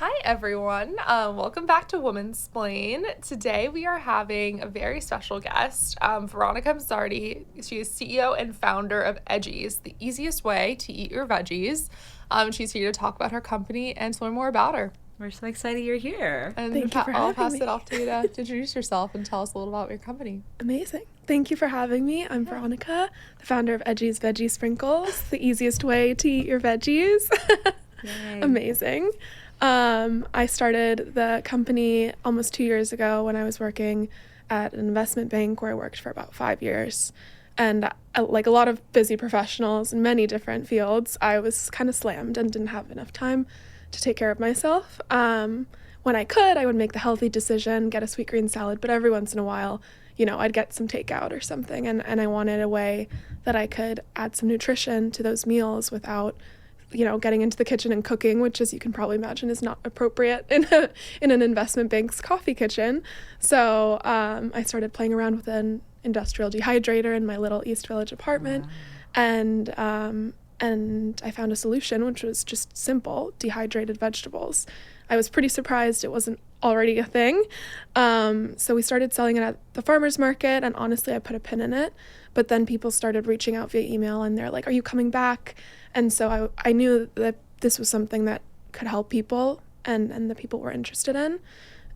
Hi, everyone. Welcome back to Womansplain. Today we are having a very special guest, Veronica Panzardi. She is CEO and founder of Edggies, the easiest way to eat your veggies. She's here to talk about her company and to learn more about her. We're so excited you're here. And Thank you for I'll having pass me. it off to you to introduce yourself and tell us a little about your company. Amazing. Thank you for having me. I'm Veronica, the founder of Edggies Veggie Sprinkles, the easiest way to eat your veggies. Yay. Amazing. I started the company almost 2 years ago when I was working at an investment bank where I worked for about 5 years. And like a lot of busy professionals in many different fields, I was kind of slammed and didn't have enough time to take care of myself. When I could, I would make the healthy decision, get a sweet green salad, but every once in a while, I'd get some takeout or something. And I wanted a way that I could add some nutrition to those meals without getting into the kitchen and cooking, which, as you can probably imagine, is not appropriate in an investment bank's coffee kitchen. So I started playing around with an industrial dehydrator in my little East Village apartment, and I found a solution, which was just simple: dehydrated vegetables. I was pretty surprised it wasn't already a thing. So we started selling it at the farmer's market, and honestly, I put a pin in it. But then people started reaching out via email, and they're like, "Are you coming back?" And so I knew that this was something that could help people, and the people were interested in.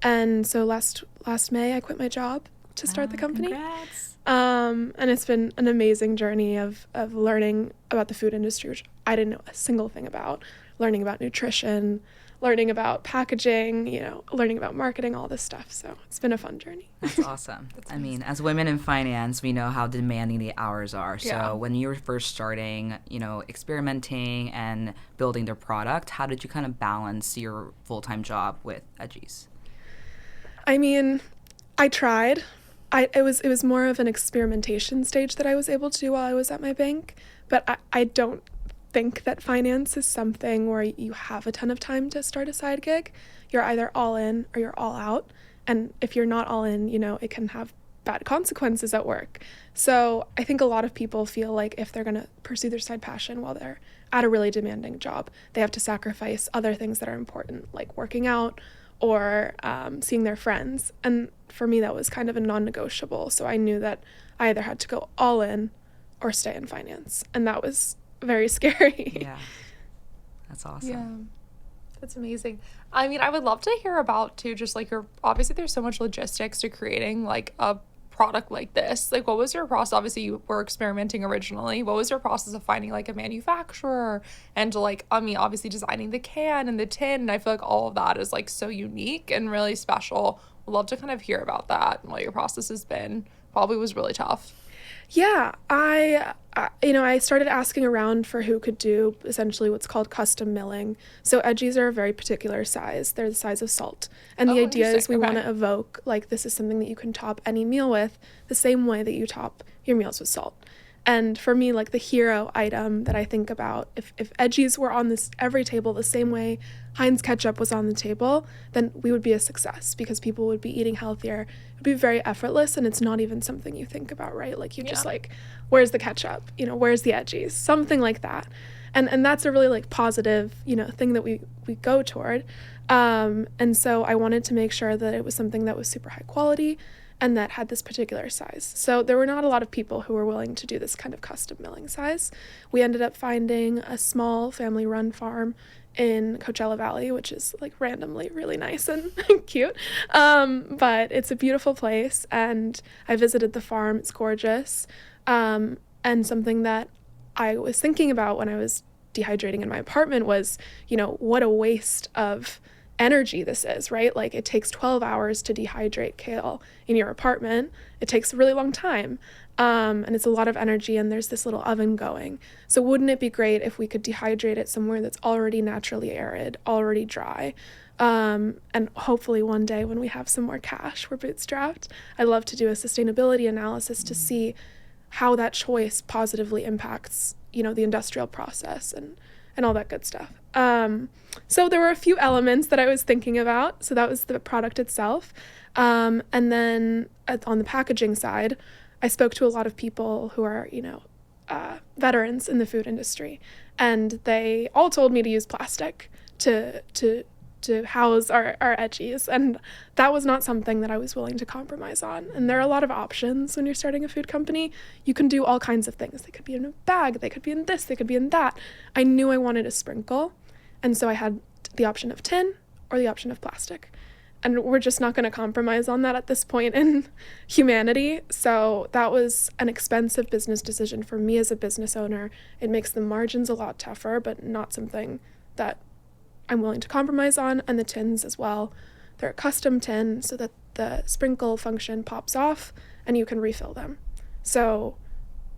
And so last May, I quit my job to start the company. Congrats. And it's been an amazing journey of learning about the food industry, which I didn't know a single thing about, learning about nutrition, learning about packaging, learning about marketing, all this stuff. So it's been a fun journey. That's awesome. I mean, as women in finance, we know how demanding the hours are. So Yeah. when you were first starting, experimenting and building their product, how did you kind of balance your full-time job with Edggies? I mean, I tried. It was more of an experimentation stage that I was able to do while I was at my bank, but I don't think that finance is something where you have a ton of time to start a side gig. You're either all in or you're all out. And if you're not all in, it can have bad consequences at work. So I think a lot of people feel like if they're going to pursue their side passion while they're at a really demanding job, they have to sacrifice other things that are important, like working out or seeing their friends. And for me, that was kind of a non-negotiable. So I knew that I either had to go all in or stay in finance. And that was very scary. Yeah. That's awesome. Yeah, that's amazing. I mean, I would love to hear about too, just like obviously there's so much logistics to creating like a product like this. Like, what was your process? Obviously you were experimenting originally. What was your process of finding like a manufacturer and like, I mean, obviously designing the can and the tin, and I feel like all of that is like so unique and really special. Would love to kind of hear about that and what your process has been. Probably was really tough. Yeah, I started asking around for who could do essentially what's called custom milling. So edgies are a very particular size. They're the size of salt. And the idea is we interesting. want to Okay. evoke, like, this is something that you can top any meal with the same way that you top your meals with salt. And for me, like, the hero item that I think about, if edgies were on this every table the same way Heinz ketchup was on the table, then we would be a success because people would be eating healthier. It would be very effortless, and it's not even something you think about, right? Like, you just Yeah. like, where's the ketchup? Where's the edgies? Something like that. And that's a really like positive, thing that we go toward. And so I wanted to make sure that it was something that was super high quality and that had this particular size. So there were not a lot of people who were willing to do this kind of custom milling size. We ended up finding a small family-run farm in Coachella Valley, which is like randomly really nice and cute. But it's a beautiful place, and I visited the farm. It's gorgeous. And something that I was thinking about when I was dehydrating in my apartment was, what a waste of energy this is, right? Like, it takes 12 hours to dehydrate kale in your apartment. It takes a really long time. And it's a lot of energy, and there's this little oven going. So wouldn't it be great if we could dehydrate it somewhere that's already naturally arid, already dry? And hopefully one day when we have some more cash, we're bootstrapped, I'd love to do a sustainability analysis to see how that choice positively impacts, the industrial process and all that good stuff. So there were a few elements that I was thinking about. So that was the product itself. And then on the packaging side, I spoke to a lot of people who are, veterans in the food industry, and they all told me to use plastic to to house our Edggies. And that was not something that I was willing to compromise on. And there are a lot of options when you're starting a food company. You can do all kinds of things. They could be in a bag, they could be in this, they could be in that. I knew I wanted a sprinkle. And so I had the option of tin or the option of plastic. And we're just not going to compromise on that at this point in humanity. So that was an expensive business decision for me as a business owner. It makes the margins a lot tougher, but not something that I'm willing to compromise on. And the tins as well. They're a custom tin so that the sprinkle function pops off and you can refill them. So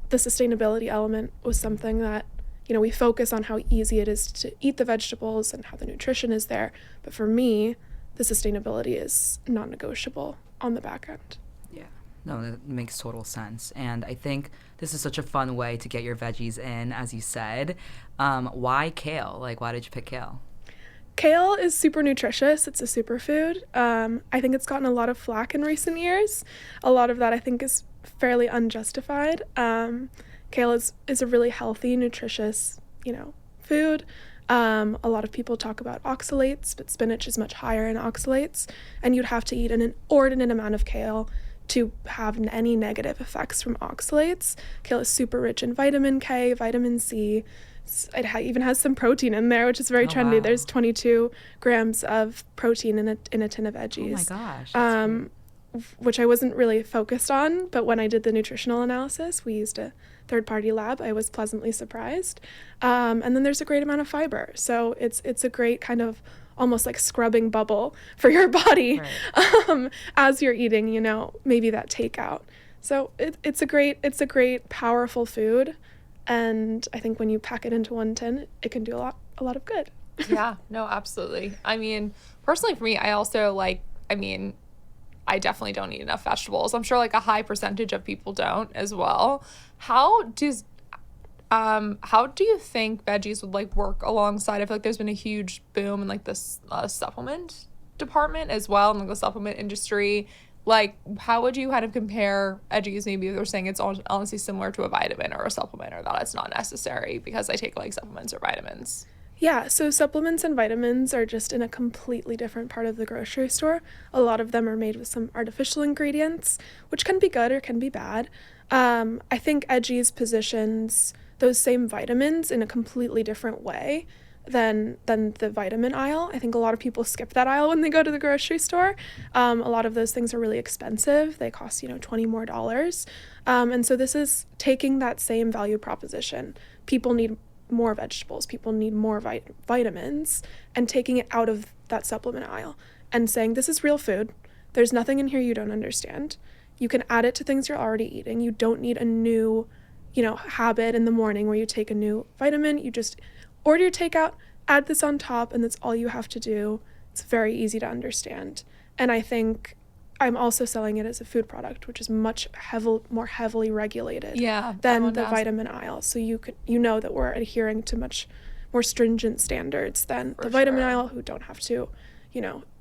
the sustainability element was something that, we focus on how easy it is to eat the vegetables and how the nutrition is there. But for me, the sustainability is non-negotiable on the back end. Yeah, no, that makes total sense. And I think this is such a fun way to get your veggies in, as you said. Why kale? Like, why did you pick kale? Kale is super nutritious. It's a superfood. I think it's gotten a lot of flack in recent years. A lot of that I think is fairly unjustified. Kale is a really healthy, nutritious, food. A lot of people talk about oxalates, but spinach is much higher in oxalates, and you'd have to eat an inordinate amount of kale to have any negative effects from oxalates. Kale is super rich in vitamin K, vitamin C. It even has some protein in there, which is very trendy. Wow. There's 22 grams of protein in a tin of Edggies. Oh my gosh. Which I wasn't really focused on, but when I did the nutritional analysis, we used a third-party lab. I was pleasantly surprised. And then there's a great amount of fiber. So it's a great kind of almost like scrubbing bubble for your body, right. As you're eating, maybe that takeout. So it's a great, powerful food. And I think when you pack it into one tin, it can do a lot of good. Yeah, no, absolutely. I mean, personally for me, I definitely don't eat enough vegetables. I'm sure like a high percentage of people don't as well. How do you think veggies would like work alongside? I feel like there's been a huge boom in like this supplement department as well, and like the supplement industry. Like, how would you kind of compare Edggies? Maybe if they're saying it's honestly similar to a vitamin or a supplement, or that it's not necessary because I take like supplements or vitamins. Yeah, so supplements and vitamins are just in a completely different part of the grocery store. A lot of them are made with some artificial ingredients, which can be good or can be bad. I think Edggies positions those same vitamins in a completely different way than the vitamin aisle. I think a lot of people skip that aisle when they go to the grocery store. A lot of those things are really expensive. They cost, $20 more. And so this is taking that same value proposition. People need more vegetables, people need more vitamins, and taking it out of that supplement aisle and saying, this is real food. There's nothing in here you don't understand. You can add it to things you're already eating. You don't need a new, habit in the morning where you take a new vitamin. You just order your takeout, add this on top, and that's all you have to do. It's very easy to understand. And I think I'm also selling it as a food product, which is much more heavily regulated than the vitamin aisle. So you know that we're adhering to much more stringent standards than the vitamin aisle, who don't have to,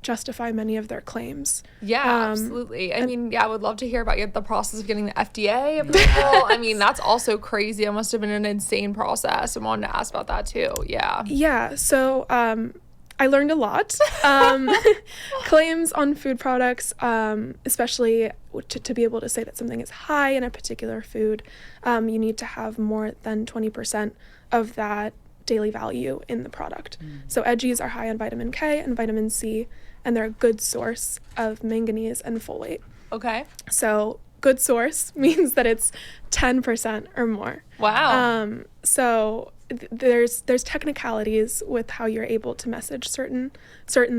justify many of their claims. Yeah, absolutely. I would love to hear about the process of getting the FDA approval. That's also crazy. It must have been an insane process. I wanted to ask about that too. Yeah. Yeah. So, I learned a lot. Claims on food products, especially to be able to say that something is high in a particular food, you need to have more than 20% of that daily value in the product. So Edggies are high in vitamin K and vitamin C, and they're a good source of manganese and folate. Okay. So good source means that it's 10% or more. Wow. So there's technicalities with how you're able to message certain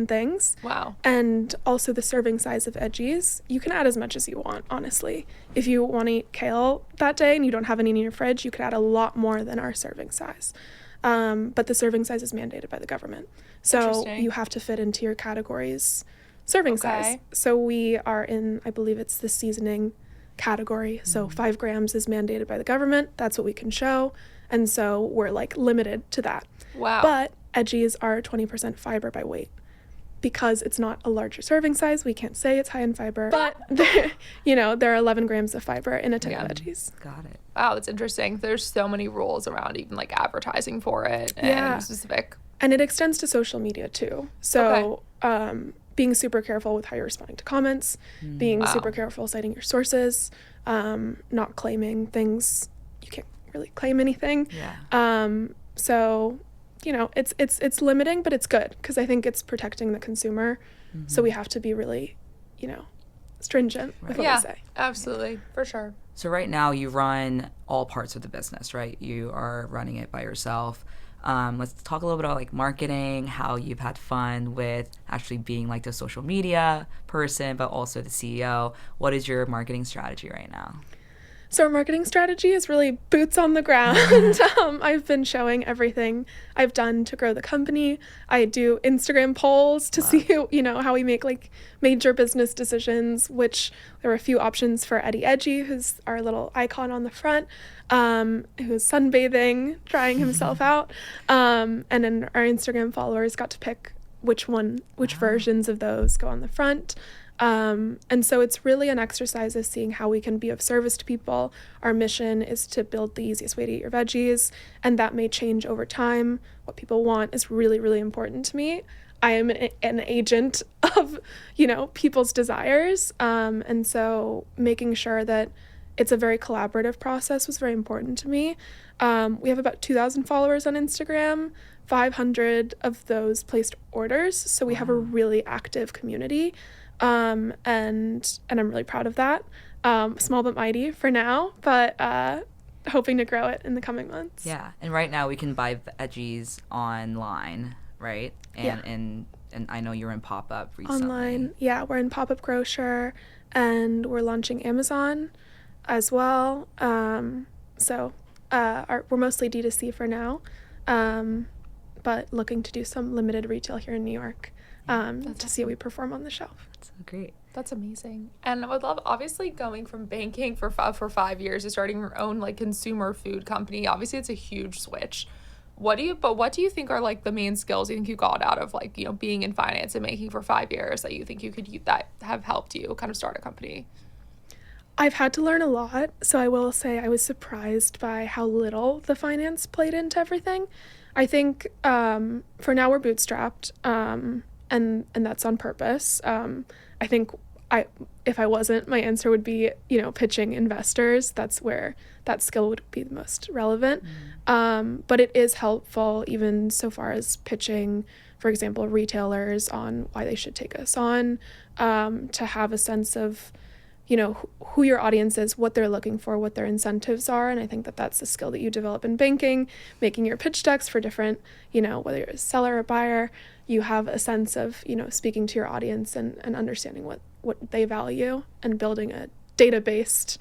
things. Wow. And also the serving size of Edggies. You can add as much as you want, honestly. If you want to eat kale that day and you don't have any in your fridge, you could add a lot more than our serving size. But the serving size is mandated by the government. So you have to fit into your category's serving size. So we are in, I believe it's the seasoning category. So 5 grams is mandated by the government. That's what we can show. And so we're limited to that. Wow. But Edggies are 20% fiber by weight. Because it's not a larger serving size, we can't say it's high in fiber. But there are 11 grams of fiber in a tin of Edggies. Got it. Wow, that's interesting. There's so many rules around even advertising for it and specific And it extends to social media too. So being super careful with how you're responding to comments, being super careful citing your sources, not claiming things. You can't really claim anything. So, you know, it's limiting, but it's good because I think it's protecting the consumer. So we have to be really, you know, stringent with what we say. Absolutely, for sure. So right now you run all parts of the business, right? You are running it by yourself. Let's talk a little bit about like marketing, how you've had fun with actually being like the social media person, but also the CEO. What is your marketing strategy right now? So our marketing strategy is really boots on the ground. I've been showing everything I've done to grow the company. I do Instagram polls to see, you know, how we make like major business decisions, which there were a few options for Edggie, who's our little icon on the front, who's sunbathing, trying himself out. And then our Instagram followers got to pick which versions of those go on the front. And so it's really an exercise of seeing how we can be of service to people. Our mission is to build the easiest way to eat your veggies, and that may change over time. What people want is really, really important to me. I am an agent of, you know, people's desires. And so making sure that it's a very collaborative process was very important to me. We have about 2,000 followers on Instagram. 500 of those placed orders. So we have a really active community. And I'm really proud of that. Small but mighty for now, but hoping to grow it in the coming months. Yeah, and right now we can buy Edggies online, right? And I know you're in pop-up recently. Online, yeah, we're in pop-up grocer, and we're launching Amazon as well. So we're mostly D2C for now, but looking to do some limited retail here in New York. To see how we perform on the shelf. That's great. That's amazing. And I would love, obviously, going from banking for 5 years to starting your own like consumer food company. Obviously, it's a huge switch. What do you think are like the main skills you think you got out of like, you know, being in finance and banking for 5 years that you think you could use that have helped you kind of start a company? I've had to learn a lot, so I will say I was surprised by how little the finance played into everything. I think for now we're bootstrapped. And that's on purpose. I think if I wasn't, my answer would be, you know, pitching investors. That's where that skill would be the most relevant. But it is helpful even so far as pitching, for example, retailers on why they should take us on, to have a sense of, you know, who your audience is, what they're looking for, what their incentives are. And I think that that's a skill that you develop in banking, making your pitch decks for different, you know, whether you're a seller or buyer, you have a sense of, you know, speaking to your audience and understanding what they value and building a data-based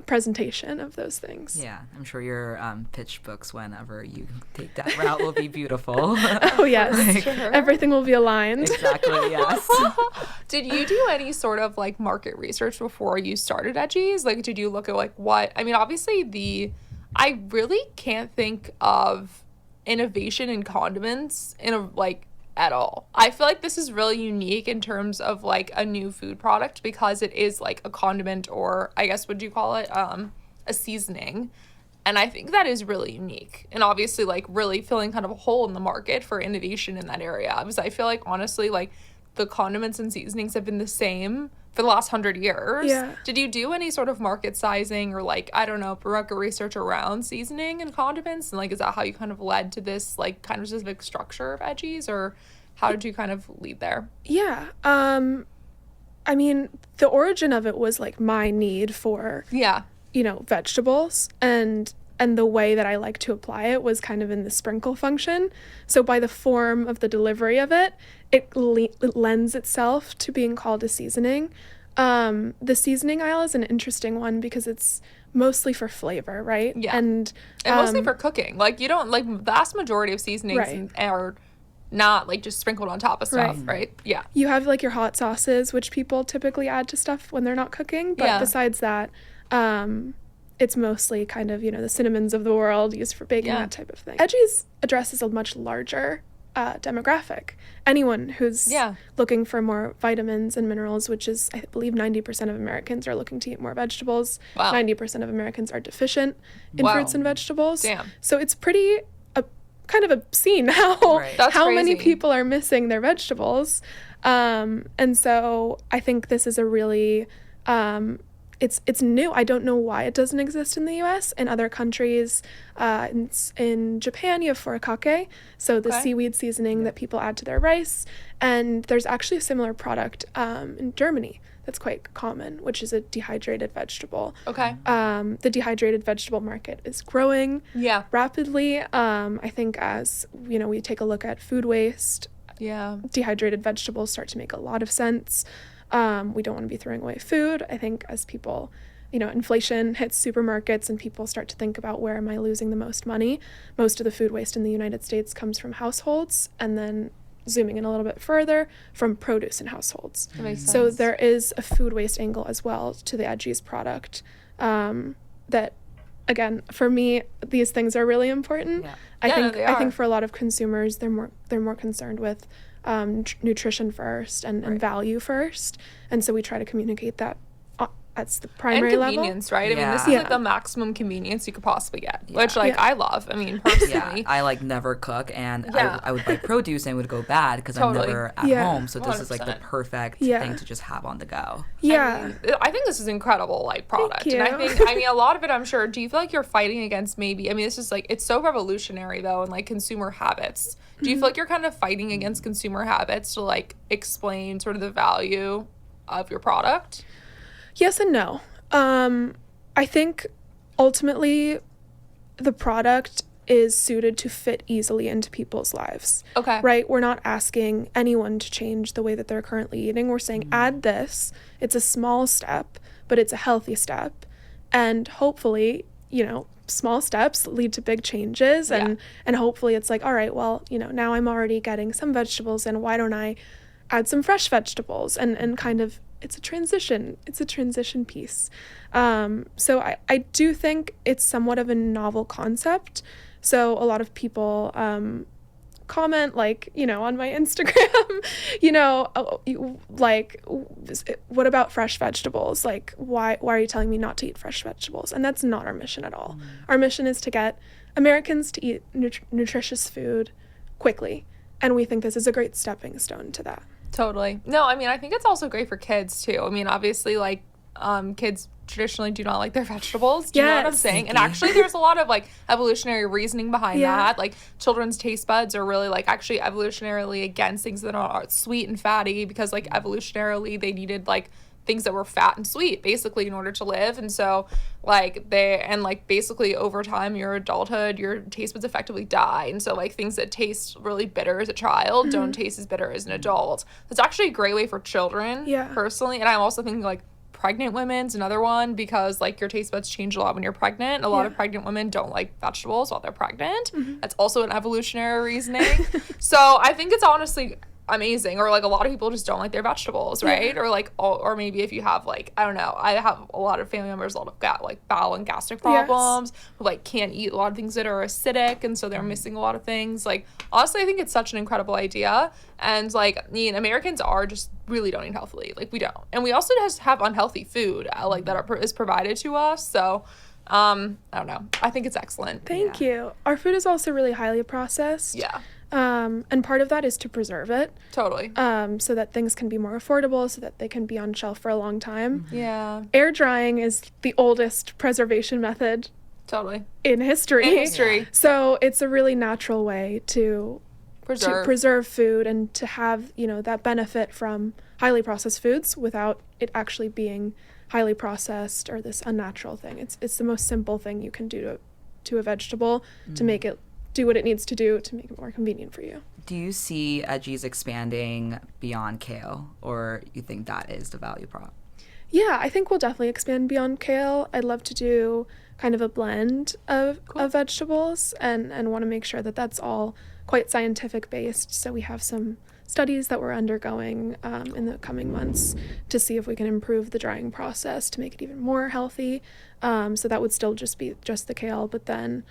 presentation of those things. Yeah, I'm sure your pitch books, whenever you take that route, will be beautiful. Oh, yes. Sure. Everything will be aligned. Exactly, yes. Did you do any sort of like market research before you started Edggies? Like, did you look at like what, I mean, obviously I really can't think of innovation in condiments in a like at all. I feel like this is really unique in terms of like a new food product because it is like a condiment, or I guess would you call it a seasoning, and I think that is really unique and obviously like really filling kind of a hole in the market for innovation in that area, because I feel like honestly like the condiments and seasonings have been the same for the last 100 years. Yeah. Did you do any sort of market sizing or like, I don't know, market research around seasoning and condiments? And like, is that how you kind of led to this like kind of specific structure of Edggies, or how did you kind of lead there? Yeah. I mean, the origin of it was like my need for, you know, vegetables, and the way that I like to apply it was kind of in the sprinkle function. So by the form of the delivery of it, it lends itself to being called a seasoning. The seasoning aisle is an interesting one because it's mostly for flavor, right? Yeah. And mostly for cooking. Like, you don't, like, vast majority of seasonings are not, like, just sprinkled on top of stuff, right? Yeah. You have, like, your hot sauces, which people typically add to stuff when they're not cooking. But besides that, it's mostly kind of, you know, the cinnamons of the world used for baking, that type of thing. Edggies addresses a much larger demographic. Anyone who's looking for more vitamins and minerals, which is, I believe, 90% of Americans are looking to eat more vegetables. Wow. 90% of Americans are deficient in fruits and vegetables. Damn. So it's pretty kind of obscene how Right. That's how many crazy. people are missing their vegetables. And so I think this is a really it's new. I don't know why it doesn't exist in the U.S. In other countries, in Japan, you have furikake, so the Okay. seaweed seasoning that people add to their rice. And there's actually a similar product in Germany that's quite common, which is a dehydrated vegetable. Okay. The dehydrated vegetable market is growing Yeah. rapidly. I think as we take a look at food waste, Yeah. dehydrated vegetables start to make a lot of sense. We don't want to be throwing away food. I think as people, inflation hits supermarkets and people start to think about where am I losing the most money, most of the food waste in the United States comes from households, and then zooming in a little bit further, from produce in households. That makes sense. So there is a food waste angle as well to the Edggies product that, again, for me, these things are really important. Yeah. They I are. think for a lot of consumers, they're more concerned with nutrition first and Right. value first, and so we try to communicate that that's the And primary level. convenience, right? I mean, this is Yeah. like the maximum convenience you could possibly get, Yeah. which like Yeah. I love. I mean, Yeah, personally. I like never cook, and Yeah. I would buy produce and it would go bad because Totally. I'm never at Yeah. home. So this is like the 100%. perfect Yeah. thing to just have on the go. Yeah. I think this is incredible, like, product. Thank And I you. think, I mean, a lot of it, I'm sure, do you feel like you're fighting against this is like, it's so revolutionary though, and like consumer habits. Do you feel like you're kind of fighting against consumer habits to like explain sort of the value of your product? Yes and no. I think ultimately the product is suited to fit easily into people's lives. Okay. Right? We're not asking anyone to change the way that they're currently eating. We're saying add this. It's a small step, but it's a healthy step. And hopefully, small steps lead to big changes, and hopefully it's like, all right, well, now I'm already getting some vegetables, and why don't I add some fresh vegetables, and kind of it's a transition piece. So I do think it's somewhat of a novel concept. So a lot of people comment, like, on my Instagram, like, what about fresh vegetables? Like, why are you telling me not to eat fresh vegetables? And that's not our mission at all. Our mission is to get Americans to eat nutritious food quickly. And we think this is a great stepping stone to that. Totally. No, I mean, I think it's also great for kids too. I mean, obviously, like, kids traditionally do not like their vegetables. Do you know what I'm Yes. saying? And actually, there's a lot of like evolutionary reasoning behind Yeah. that. Like, children's taste buds are really like actually evolutionarily against things that are sweet and fatty, because like evolutionarily they needed like things that were fat and sweet basically in order to live. And so like basically over time, your adulthood, your taste buds effectively die. And so like things that taste really bitter as a child don't taste as bitter as an adult. That's actually a great way for children, Yeah. personally. And I'm also thinking like pregnant women's another one, because like your taste buds change a lot when you're pregnant. A lot of pregnant women don't like vegetables while they're pregnant. That's also an evolutionary reasoning. So I think it's honestly amazing. Or like a lot of people just don't like their vegetables, right? Or like, or maybe if you have like, I don't know, I have a lot of family members, a lot of like bowel and gastric problems, who like can't eat a lot of things that are acidic, and so they're missing a lot of things. Like, honestly, I think it's such an incredible idea. And like, I mean, Americans just really don't eat healthily. Like, we don't. And we also just have unhealthy food like that is provided to us. So I don't know, I think it's excellent. Thank you. Our food is also really highly processed. Yeah, And part of that is to preserve it, totally. so that things can be more affordable, so that they can be on shelf for a long time. Yeah, Air drying is the oldest preservation method totally. in history. In history. So it's a really natural way to preserve food and to have, that benefit from highly processed foods without it actually being highly processed or this unnatural thing. It's the most simple thing you can do to a vegetable to make it do what it needs to do to make it more convenient for you. Do you see Edggies expanding beyond kale, or you think that is the value prop? Yeah, I think we'll definitely expand beyond kale. I'd love to do kind of a blend of vegetables and want to make sure that that's all quite scientific based. So we have some studies that we're undergoing in the coming months to see if we can improve the drying process to make it even more healthy. So that would still just be just the kale, but then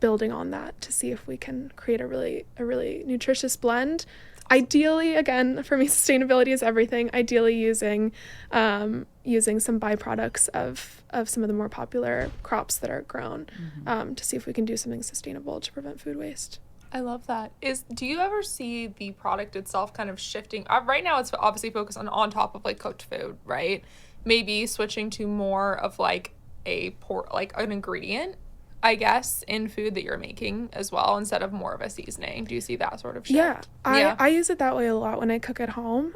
building on that to see if we can create a really nutritious blend Ideally, again, for me, sustainability is everything. Ideally, using some byproducts of some of the more popular crops that are grown, to see if we can do something sustainable to prevent food waste. I love that. Do you ever see the product itself kind of shifting? Right now, it's obviously focused on top of like cooked food, right? Maybe switching to more of like like an ingredient, I guess, in food that you're making as well, instead of more of a seasoning. Do you see that sort of shift? Yeah, I use it that way a lot when I cook at home.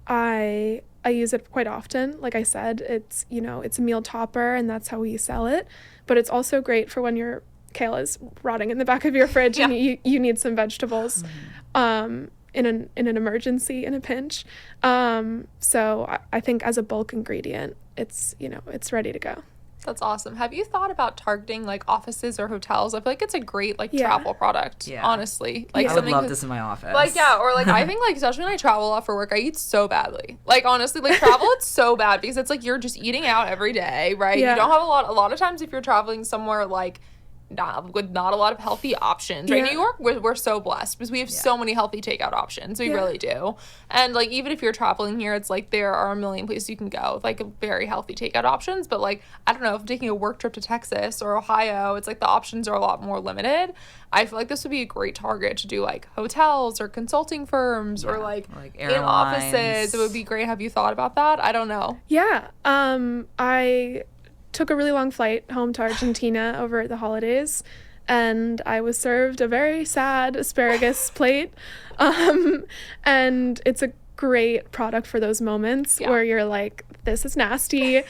I use it quite often. Like I said, it's a meal topper, and that's how we sell it. But it's also great for when your kale is rotting in the back of your fridge and you need some vegetables in an emergency, in a pinch. So I think as a bulk ingredient, it's ready to go. That's awesome. Have you thought about targeting like offices or hotels? I feel like it's a great like travel product, honestly. Like I would love this in my office. Like, or like I think like especially when I travel a lot for work, I eat so badly. Like honestly, like travel it's so bad because it's like you're just eating out every day, right? Yeah. You don't have a lot of times if you're traveling somewhere like with not a lot of healthy options, right? Yeah. New York, we're so blessed because we have so many healthy takeout options. We really do. And like even if you're traveling here, it's like there are a million places you can go with like very healthy takeout options. But like I don't know, if I'm taking a work trip to Texas or Ohio, it's like the options are a lot more limited. I feel like this would be a great target to do like hotels or consulting firms or like in offices. It would be great. Have you thought about that? I don't know. Yeah. I took a really long flight home to Argentina over the holidays, and I was served a very sad asparagus plate. And it's a great product for those moments where you're like, this is nasty.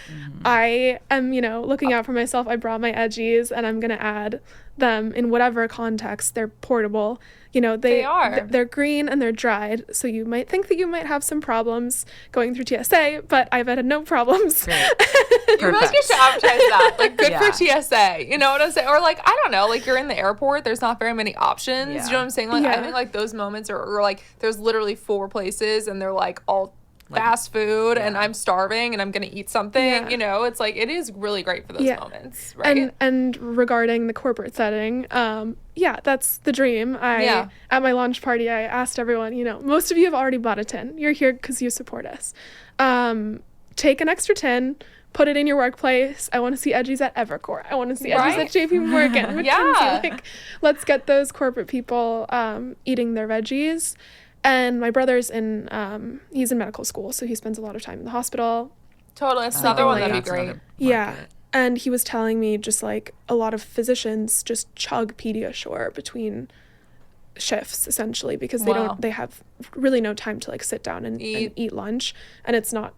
I am, looking out for myself. I brought my Edggies and I'm going to add them in whatever context. They're portable. They are. They're green and they're dried. So you might think that you might have some problems going through TSA, but I've had no problems. You guys should advertise that. Like, good for TSA. You know what I'm saying? Or, like, I don't know. Like, you're in the airport. There's not very many options. You know what I'm saying? Like, I think, like, those moments are like, there's literally 4 places, and they're, like, all fast food, and I'm starving, and I'm going to eat something. It's, like, it is really great for those moments, right? And regarding the corporate setting, that's the dream. At my launch party, I asked everyone, most of you have already bought a tin. You're here because you support us. Take an extra tin, put it in your workplace. I want to see Edggies at Evercore. I want to see Edggies at JP Morgan. Like, let's get those corporate people eating their veggies. And my brother's he's in medical school, so he spends a lot of time in the hospital. Totally. That's another one that'd be great. Yeah. And he was telling me just like a lot of physicians just chug Pediasure between shifts, essentially, because they have really no time to like sit down and eat lunch. And it's not,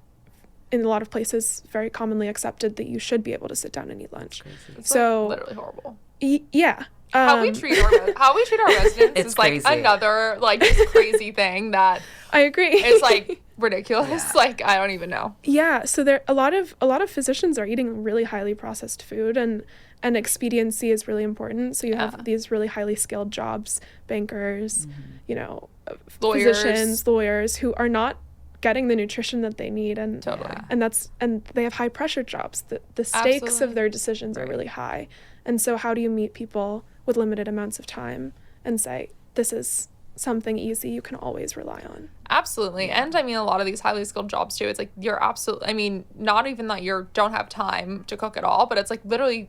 in a lot of places, very commonly accepted that you should be able to sit down and eat lunch. It's so literally horrible. Yeah. How we treat our residents is like another like just crazy thing that I agree. It's like ridiculous. Like I don't even know. Yeah, so there a lot of physicians are eating really highly processed food, and expediency is really important. So you have these really highly skilled jobs, bankers, physicians, lawyers who are not getting the nutrition that they need, and they have high pressure jobs. The stakes of their decisions are really high. And so how do you meet people with limited amounts of time and say, this is something easy you can always rely on? Absolutely. And I mean, a lot of these highly skilled jobs too, it's like you're absolutely, I mean, not even that you don't have time to cook at all, but it's like literally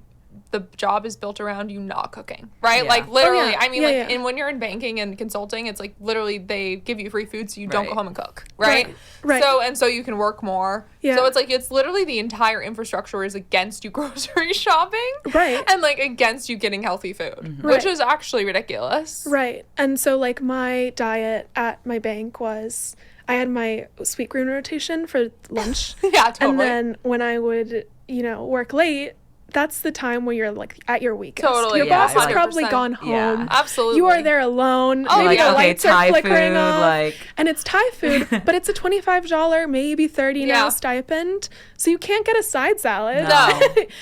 the job is built around you not cooking, right? Yeah. Like literally, I mean, and when you're in banking and consulting, it's like literally they give you free food so you don't go home and cook, right? Right. So you can work more. Yeah. So it's like, it's literally the entire infrastructure is against you grocery shopping. Right. And like against you getting healthy food, which is actually ridiculous. Right. And so like my diet at my bank was, I had my sweet green rotation for lunch. Yeah, totally. And then when I would, work late, that's the time where you're like at your weakest. Totally. Your boss has probably gone home. Yeah, absolutely. You are there alone. Oh, maybe the lights are flickering off. And it's Thai food, but it's a $25, maybe $30 now stipend. So you can't get a side salad.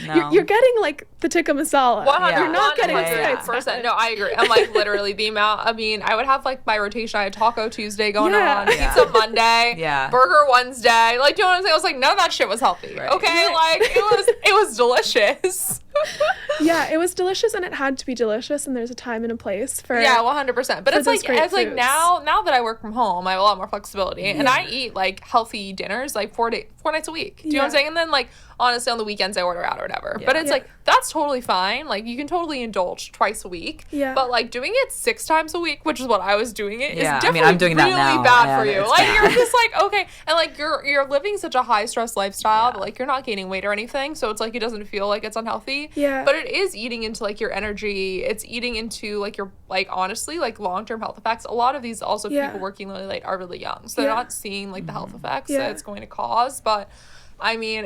No. You're getting like the tikka masala. 100%. You're not getting a side salad. No, I agree. I'm like literally the amount. I mean, I would have like my rotation. I had Taco Tuesday going on, Pizza Monday, Burger Wednesday. Like, do you know what I'm saying? I was like, none of that shit was healthy. Right. Okay, like it was delicious. Yeah, it was delicious, and it had to be delicious, and there's a time and a place for 100%. But for it's those like great like foods. now that I work from home, I have a lot more flexibility, and I eat like healthy dinners like 4 nights a week. Do you know what I'm Yeah. saying? And then like honestly on the weekends I order out or whatever. But it's Yeah. like that's totally fine. Like you can totally indulge twice a week. Yeah. But like doing it 6 times a week, which is what I was doing it, is Yeah, I definitely mean, I'm doing that really now, bad for and you. it's Like bad. you're just like okay, and like you're living such a high stress lifestyle that like you're not gaining weight or anything, so it's like it doesn't feel like it's unhealthy. Yeah. But it is eating into like your energy. It's eating into like your like honestly like long-term health effects. A lot of these also Yeah. people working really late are really young, so they're Yeah. not seeing like the health effects Yeah. that it's going to cause. But I mean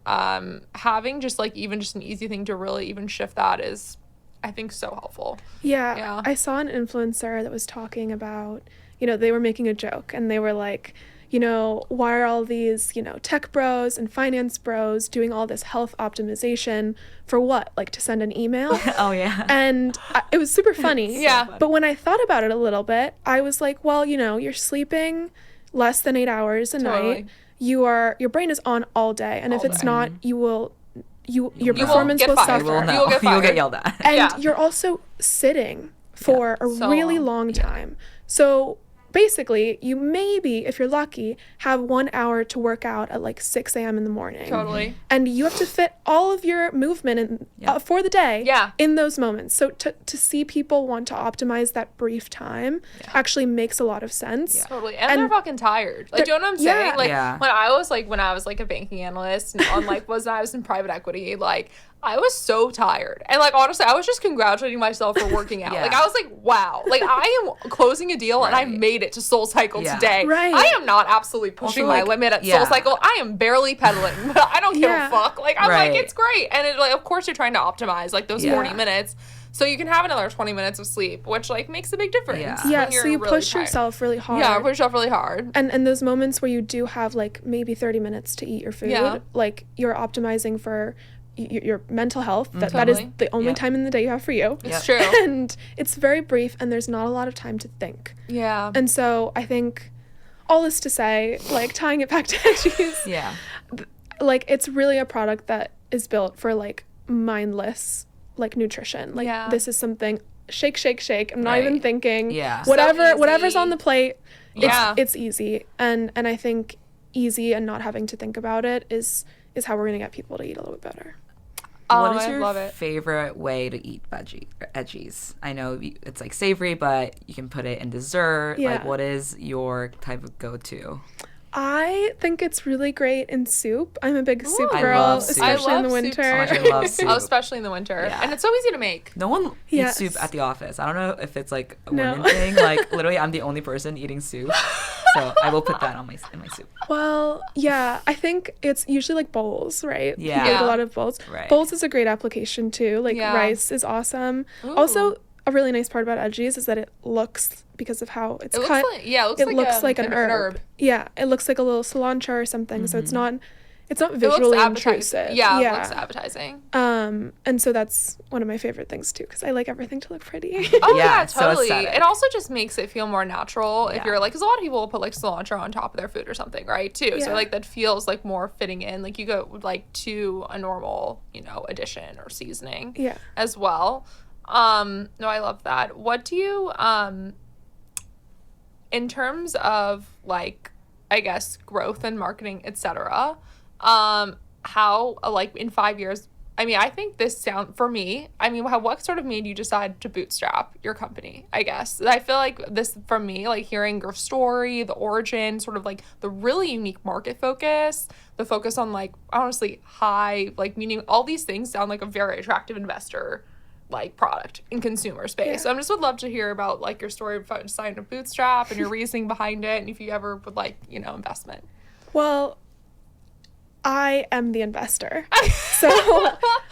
having just like even just an easy thing to really even shift that is I think so helpful. Yeah, Yeah. I saw an influencer that was talking about, they were making a joke, and they were like, why are all these, tech bros and finance bros doing all this health optimization for what? Like to send an email? Oh yeah. And it was super funny. Yeah. But when I thought about it a little bit, I was like, well, you're sleeping less than 8 hours a Totally. night. Your brain is on all day, and if All it's day. not, your You performance get will fired. suffer. You will know. You will get You'll fired. get yelled at. And Yeah. you're also sitting for a So really long. long time. So basically, you maybe, if you're lucky, have 1 hour to work out at like 6 a.m. in the morning. Totally. And you have to fit all of your movement for the day Yeah. in those moments. So to see people want to optimize that brief time actually makes a lot of sense. Yeah. Totally. And they're fucking tired. Like, do you know what I'm yeah. saying? Like, Yeah. when I was like a banking analyst and on like, when I was in private equity, like, I was so tired. And like, honestly, I was just congratulating myself for working out. Yeah. Like, I was like, wow. Like, I am closing a deal and I Right. made it to Soul Cycle Yeah. today. Right. I am not absolutely pushing Also, my like, limit at yeah. Soul Cycle. I am barely pedaling, but I don't give Yeah. a fuck. Like, I'm Right. like, it's great. And it, like, of course, you're trying to optimize like those Yeah. 40 minutes. So you can have another 20 minutes of sleep, which like makes a big difference. Yeah. when Yeah, you're so you really push tired. yourself really hard. Yeah, push yourself really hard. And those moments where you do have like maybe 30 minutes to eat your food, Yeah. like you're optimizing for your mental health. That is Totally. the only Yeah. time in the day you have for you. It's Yep. true. And it's very brief, and there's not a lot of time to think. Yeah. And so I think all this to say, like tying it back to Edggies, Yeah. like it's really a product that is built for like mindless like nutrition. Like Yeah. this is something shake, shake, shake. I'm not Right. even thinking. Yeah. So Whatever's easy. on the plate, Yeah. it's easy. And I think easy and not having to think about it is how we're gonna get people to eat a little bit better. What is I your love it. favorite way to eat Edggies? I know it's like savory, but you can put it in dessert. Yeah. Like, what is your type of go-to? I think it's really great in soup. I'm a big soup Ooh. I girl, love soup. especially I in the love soup winter. so much. I love soup. Oh, especially in the winter. Yeah. And it's so easy to make. No one Yes. eats soup at the office. I don't know if it's like a No. women thing. Like literally, I'm the only person eating soup, so I will put that in my soup. Well, yeah, I think it's usually like bowls, right? Yeah. People eat Yeah. a lot of bowls. Right. Bowls is a great application too. Like Yeah. rice is awesome. Ooh. Also, a really nice part about Edggies is that it looks, because of how it's It looks cut, like it it looks looks like an an herb. Yeah, it looks like a little cilantro or something. So it's not It looks visually appetizing. intrusive. Yeah, it looks appetizing. And so that's one of my favorite things too, because I like everything to look pretty. Oh Yeah, yeah, it's so totally. aesthetic. It also just makes it feel more natural if Yeah. you're like, because a lot of people will put like cilantro on top of their food or something, right? Too. So Yeah. like that feels like more fitting in. Like you go like to a normal, addition or seasoning. Yeah. As well. No, I love that. What do you in terms of like I guess growth and marketing, etc. How like in 5 years, I mean, I think this for me, I mean, what sort of made you decide to bootstrap your company, I guess? I feel like this, for me, like hearing your story, the origin, sort of like the really unique market focus, the focus on like, honestly, high, like meaning all these things sound like a very attractive investor like product in consumer space. Yeah. So I just would love to hear about like your story of deciding to bootstrap and your reasoning behind it, and if you ever would like, investment. Well, I am the investor. So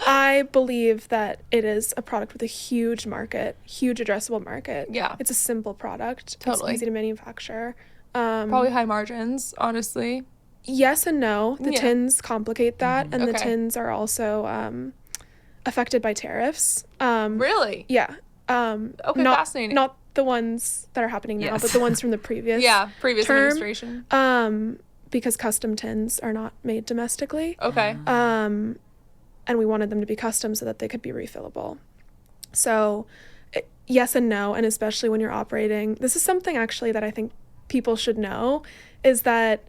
I believe that it is a product with a huge market, huge addressable market. Yeah. It's a simple product. Totally. It's easy to manufacture. Probably high margins, honestly. Yes and no. The Yeah. tins complicate that, and the Okay. tins are also affected by tariffs. Really? Yeah. Okay, not, fascinating. Not the ones that are happening now, Yes. but the ones from the previous Yeah, previous term. administration. Because custom tins are not made domestically. Okay. and we wanted them to be custom so that they could be refillable. So yes and no, and especially when you're operating, this is something actually that I think people should know, is that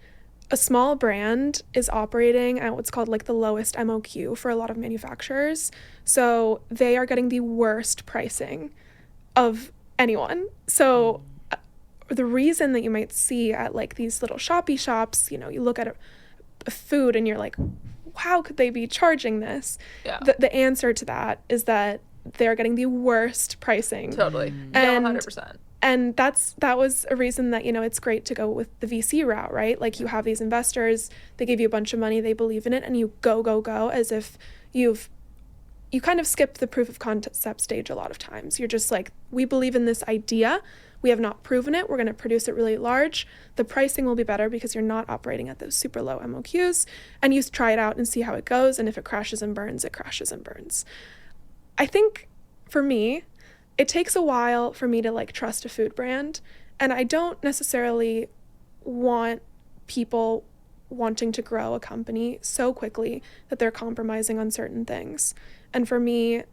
a small brand is operating at what's called like the lowest MOQ for a lot of manufacturers. So they are getting the worst pricing of anyone. So the reason that you might see at like these little shoppy shops, you know, you look at a food and you're like, how could they be charging this? Yeah. The answer to that is that they're getting the worst pricing. Totally. And, 100%. And that was a reason that, you know, it's great to go with the VC route, right? Like you have these investors, they give you a bunch of money, they believe in it, and you go as if you kind of skip the proof of concept stage a lot of times. You're just like, we believe in this idea. We have not proven it. We're going to produce it really large. The pricing will be better because you're not operating at those super low MOQs, and you try it out and see how it goes. And if it crashes and burns, it crashes and burns. I think for me, it takes a while for me to like trust a food brand, and I don't necessarily want people wanting to grow a company so quickly that they're compromising on certain things. And for me,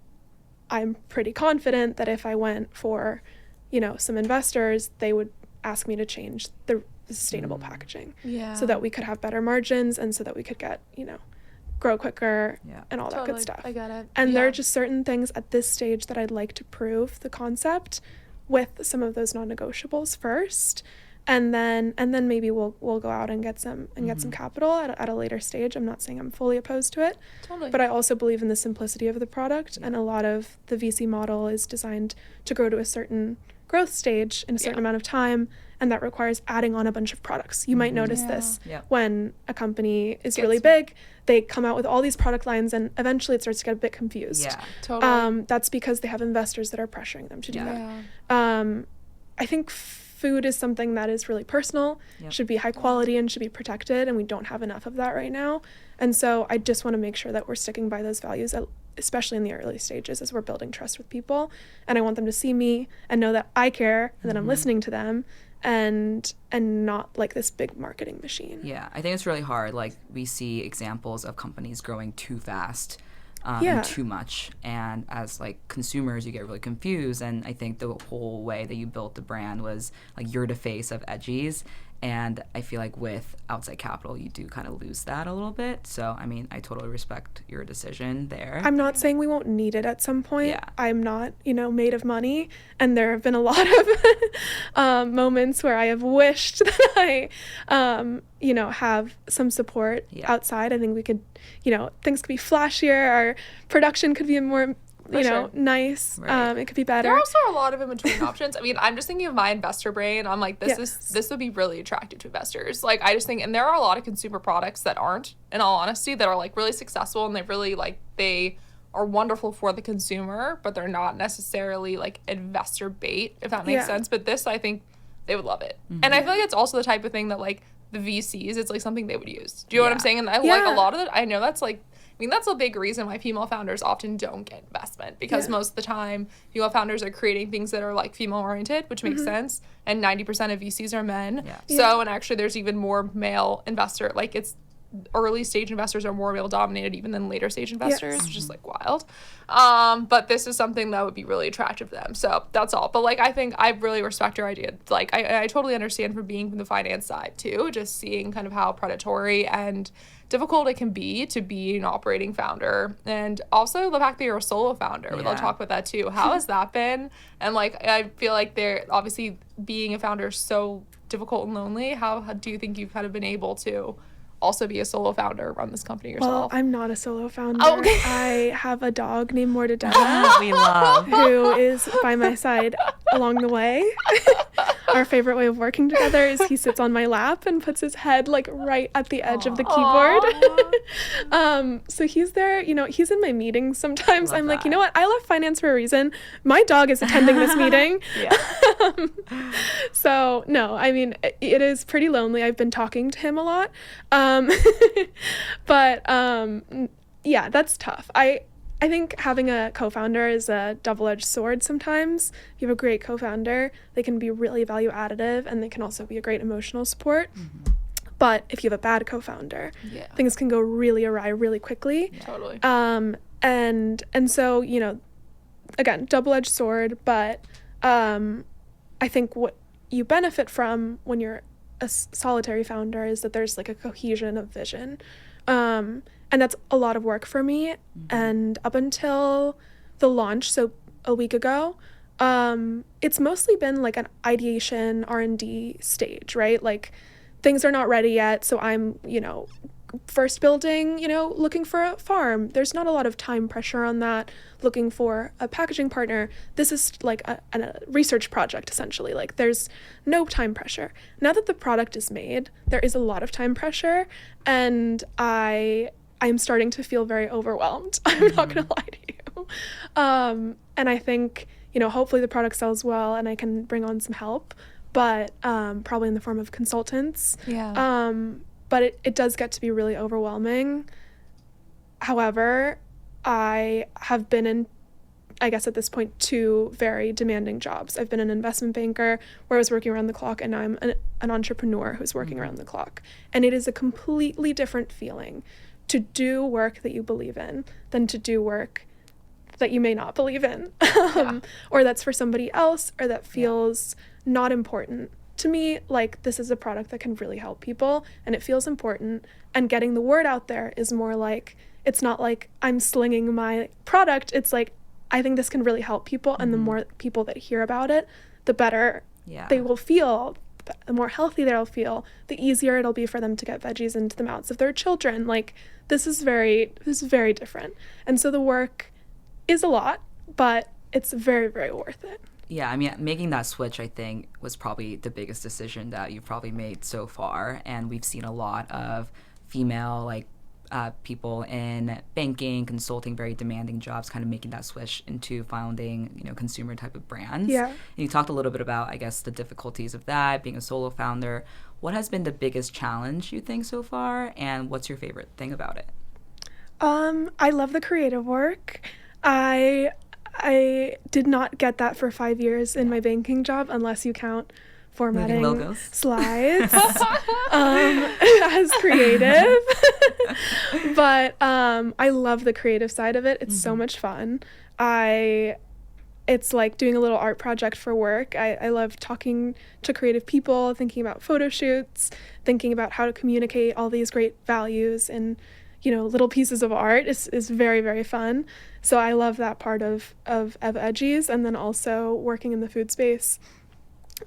I'm pretty confident that if I went for, you know, some investors, they would ask me to change the sustainable packaging, so that we could have better margins and so that we could get, you know, grow quicker and all that good stuff. I get it. And there are just certain things at this stage that I'd like to prove the concept with some of those non-negotiables first, and then maybe we'll go out and get some capital at a later stage. I'm not saying I'm fully opposed to it, but I also believe in the simplicity of the product, and a lot of the VC model is designed to grow to a certain growth stage in a certain amount of time, and that requires adding on a bunch of products. You might notice this when a company is really big, they come out with all these product lines, and eventually it starts to get a bit confused. Yeah, totally. That's because they have investors that are pressuring them to do that. I think food is something that is really personal, should be high quality, and should be protected, and we don't have enough of that right now. And so I just want to make sure that we're sticking by those values, especially in the early stages as we're building trust with people. And I want them to see me and know that I care and that I'm listening to them, and not like this big marketing machine. Yeah, I think it's really hard. Like, we see examples of companies growing too fast and too much, and as like consumers you get really confused. And I think the whole way that you built the brand was like, you're the face of Edggies, and I feel like with outside capital you do kind of lose that a little bit. So I mean, I totally respect your decision there. I'm not saying we won't need it at some point. I'm not, you know, made of money, and there have been a lot of moments where I have wished that I you know, have some support outside. I think we could, you know, things could be flashier, our production could be more, you know, nice. It could be better. There also are a lot of in-between options. I mean, I'm just thinking of my investor brain. I'm like, this would be really attractive to investors. Like, I just think, and there are a lot of consumer products that aren't, in all honesty, that are like really successful, and they really like, they are wonderful for the consumer, but they're not necessarily like investor bait, if that makes sense. But this, I think they would love it. And I feel like it's also the type of thing that like the VCs, it's like something they would use. Do you know what I'm saying? And I like a lot of it. I know that's like, I mean, that's a big reason why female founders often don't get investment, because most of the time female founders are creating things that are like female oriented, which makes sense. And 90% of VCs are men. So, and actually there's even more male investor, like it's early stage investors are more male dominated even than later stage investors, which is like wild. But this is something that would be really attractive to them. So that's all. But like, I think I really respect your idea. Like, I totally understand from being from the finance side too, just seeing kind of how predatory and difficult it can be to be an operating founder. And also the fact that you're a solo founder. We'll talk about that too. How has that been? And like, I feel like they're obviously being a founder is so difficult and lonely. How do you think you've kind of been able to also be a solo founder, run this company yourself? Well, I'm not a solo founder. Oh, okay. I have a dog named Mortadella. We love. Who is by my side along the way. Our favorite way of working together is he sits on my lap and puts his head like right at the edge of the keyboard. So he's there, you know, he's in my meetings sometimes. I'm like, you know what? I left finance for a reason. My dog is attending this meeting. So no, I mean, it is pretty lonely. I've been talking to him a lot. But yeah, that's tough. I think having a co-founder is a double-edged sword sometimes. If you have a great co-founder, they can be really value additive, and they can also be a great emotional support. But if you have a bad co-founder, Yeah. things can go really awry really quickly. Totally. And so, you know, again, double-edged sword, but I think what you benefit from when you're a solitary founder is that there's like a cohesion of vision. And that's a lot of work for me. And up until the launch, so a week ago, it's mostly been like an ideation R&D stage, right? Like things are not ready yet. So I'm, you know, first building, you know, looking for a farm. There's not a lot of time pressure on that. Looking for a packaging partner. This is like a research project, essentially. Like there's no time pressure. Now that the product is made, there is a lot of time pressure, and I'm starting to feel very overwhelmed. I'm not gonna lie to you. And I think, you know, hopefully the product sells well and I can bring on some help, but probably in the form of consultants. Yeah. But it does get to be really overwhelming. However, I have been in, I guess at this point, 2 very demanding jobs. I've been an investment banker where I was working around the clock, and now I'm an entrepreneur who's working around the clock. And it is a completely different feeling to do work that you believe in than to do work that you may not believe in, or that's for somebody else, or that feels not important. To me, like, this is a product that can really help people, and it feels important, and getting the word out there is more like, it's not like I'm slinging my product, it's like, I think this can really help people, and the more people that hear about it, the better they will feel, the more healthy they'll feel, the easier it'll be for them to get veggies into the mouths of their children. Like, this is very different. And so the work is a lot, but it's very, very worth it. Yeah, I mean, making that switch, I think, was probably the biggest decision that you've probably made so far. And we've seen a lot of female, like, people in banking, consulting, very demanding jobs, kind of making that switch into founding, you know, consumer type of brands. Yeah. And you talked a little bit about, I guess, the difficulties of that, being a solo founder. What has been the biggest challenge, you think, so far? And what's your favorite thing about it? I love the creative work. I did not get that for 5 years in my banking job, unless you count formatting slides as creative. But I love the creative side of it. It's so much fun. It's like doing a little art project for work. I love talking to creative people, thinking about photo shoots, thinking about how to communicate all these great values and, you know, little pieces of art is very, very fun. So I love that part of Edggies. And then also working in the food space.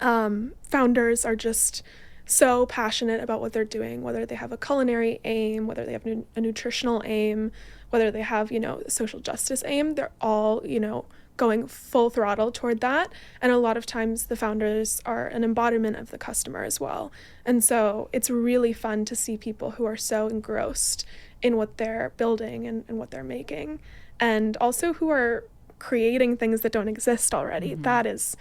Founders are just so passionate about what they're doing, whether they have a culinary aim, whether they have a nutritional aim, whether they have, you know, a social justice aim. They're all, you know, going full throttle toward that. And a lot of times the founders are an embodiment of the customer as well. And so it's really fun to see people who are so engrossed in what they're building and what they're making, and also who are creating things that don't exist already. That is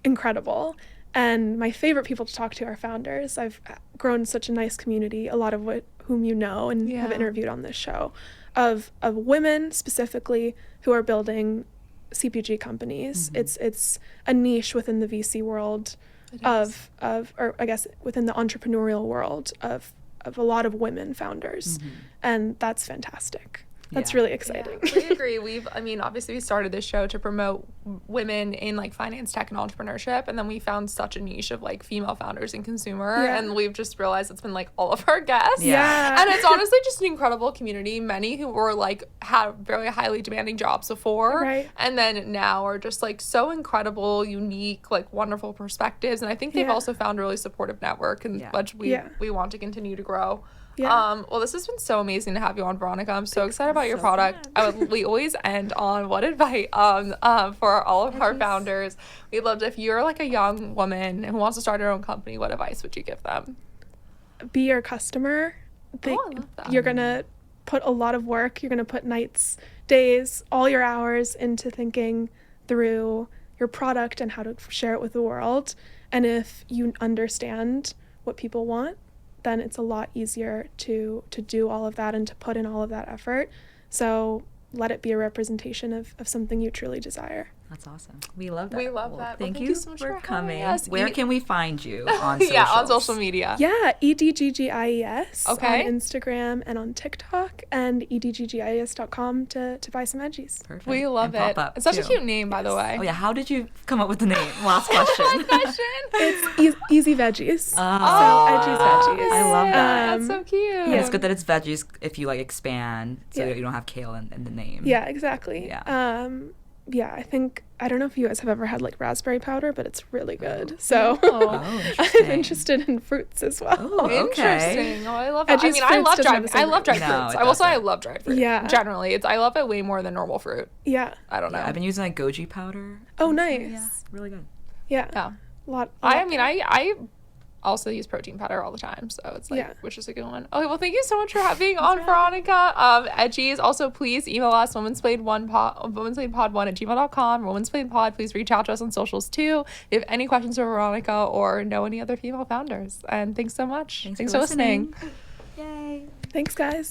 incredible. And my favorite people to talk to are founders. I've grown such a nice community, a lot of whom you know and have interviewed on this show, of women specifically who are building CPG companies. It's a niche within the VC world or I guess within the entrepreneurial world of a lot of women founders. And that's fantastic. That's really exciting. Yeah, I agree. Obviously we started this show to promote women in like finance, tech, and entrepreneurship. And then we found such a niche of like female founders in consumer. Yeah. And we've just realized it's been like all of our guests. Yeah. And it's honestly just an incredible community. Many who were like had very highly demanding jobs before. Right. And then now are just like so incredible, unique, like wonderful perspectives. And I think they've also found a really supportive network and which we want to continue to grow. Yeah. Well, this has been so amazing to have you on, Veronica. I'm so excited about your product. We always end on what advice for all of our founders. We'd love to, if you're like a young woman who wants to start her own company, what advice would you give them? Be your customer. I love that. You're going to put a lot of work. You're going to put nights, days, all your hours into thinking through your product and how to share it with the world. And if you understand what people want, then it's a lot easier to do all of that and to put in all of that effort. So let it be a representation of something you truly desire. That's awesome. We love that. We love that. Thank, Well, you so much for having coming. us. Where can we find you on socials? Yeah, on social media. Yeah, EDGGIES Okay. on Instagram and on TikTok, and edggies.com to buy some veggies. Perfect. We love And it. pop up, It's such a too. cute name, by the way. Oh yeah, how did you come up with the name? Last question. It's easy veggies. So Oh, Edggies veggies. I love that. That's so cute. And it's good that it's veggies if you like expand, so Yeah. that you don't have kale in the name. Yeah, exactly. Yeah. I don't know if you guys have ever had like raspberry powder, but it's really good. So Oh. Oh, I'm interested in fruits as well. Oh, okay. Interesting. Oh, I love that. I Edggies mean, I fruits love doesn't have dried. the same I love dried No, fruits. it I will say I doesn't. love dried fruit. Yeah. Generally, I love it way more than normal fruit. Yeah. I don't know. Yeah, I've been using like goji powder. Oh, nice. Yeah, really good. Yeah. Yeah. Lot. I also use protein powder all the time, so it's like, Yeah. which is a good one. Okay, well, thank you so much for being on, Veronica. Edggies, also please email us womansplainedpod1@gmail.com. Womansplainedpod, please reach out to us on socials too if you have any questions for Veronica or know any other female founders. And thanks so much. Thanks for listening. Yay. Thanks, guys.